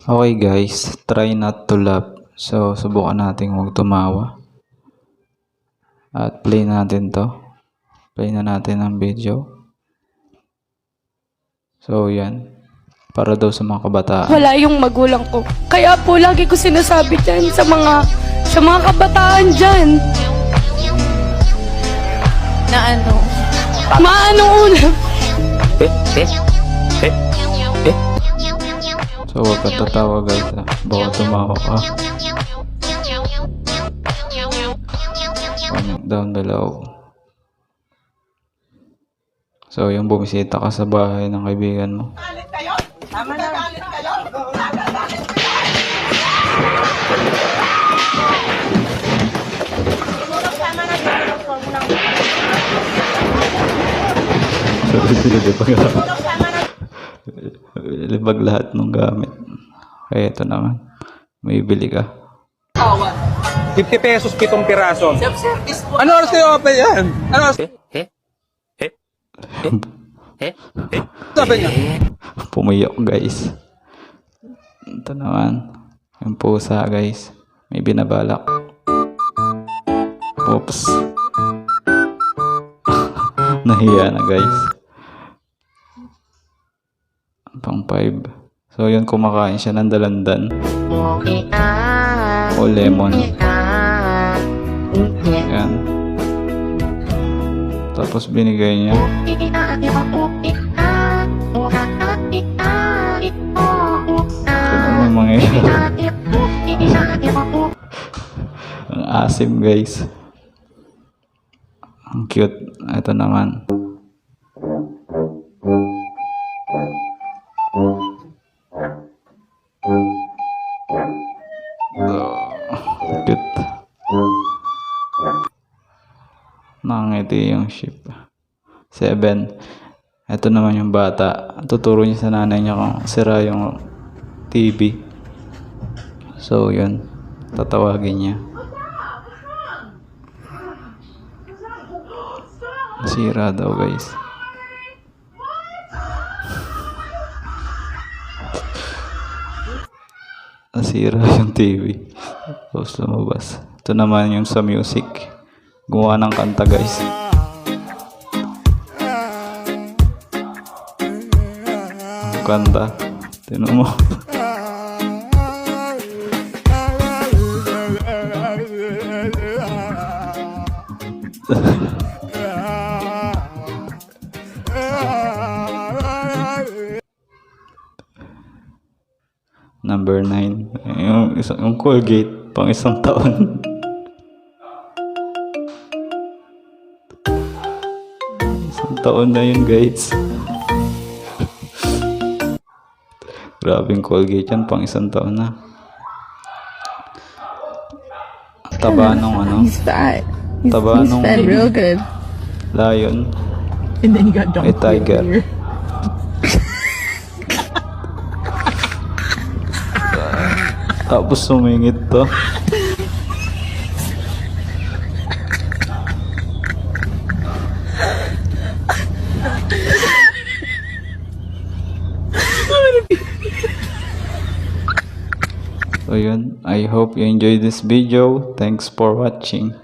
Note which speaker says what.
Speaker 1: Okay guys, try not to laugh. So, subukan natin huwag tumawa. At play natin to. Play na natin ang video. So, yan. Para daw sa mga kabataan.
Speaker 2: Wala yung magulang ko. Kaya po lagi ko sinasabi dyan sa mga kabataan dyan.
Speaker 3: Na ano?
Speaker 2: Maano una.
Speaker 1: So, huwag ka tatawa guys ha. Baka tumawa ka. Comment down below. So, yung bumisita ka sa bahay ng kaibigan mo. Libag lahat ng gamit. Kaya ito naman. May bili ka.
Speaker 4: 50 pesos, 7 piraso. Ano oras kayo open yan? Ano oras? Sabi niya?
Speaker 1: Pumiyok guys. Ito naman. Yung pusa guys. May binabalak. Oops. Nahiya na guys. Pang 5. So yun, kumakain siya ng dalandan. O lemon. Yan. Tapos binigay niya. Ito naman mangyayari. Ang asim guys. Ang cute. Ito naman. Cute. Nangiti yung ship. 7. Ito naman yung bata. Tuturo niya sa nanay niya kung sira yung TV. So yun, tatawagin niya. Sira daw guys. Nasira yung TV. Tapos lumabas. Ito naman yung sa music. Gumawa ng kanta guys. Ang kanta. Tinan mo. Number 9. Yung Colgate pang 1 taon. Isang taon na yun guys. Grabing Colgate yan, pang 1 taon na. Taba nung ano?
Speaker 3: He's fat.
Speaker 1: Taba nung
Speaker 3: Fat real good.
Speaker 1: lion.
Speaker 3: And then you got
Speaker 1: May tiger. Tapos sumingit to. So yun, I hope you enjoyed this video. Thanks for watching.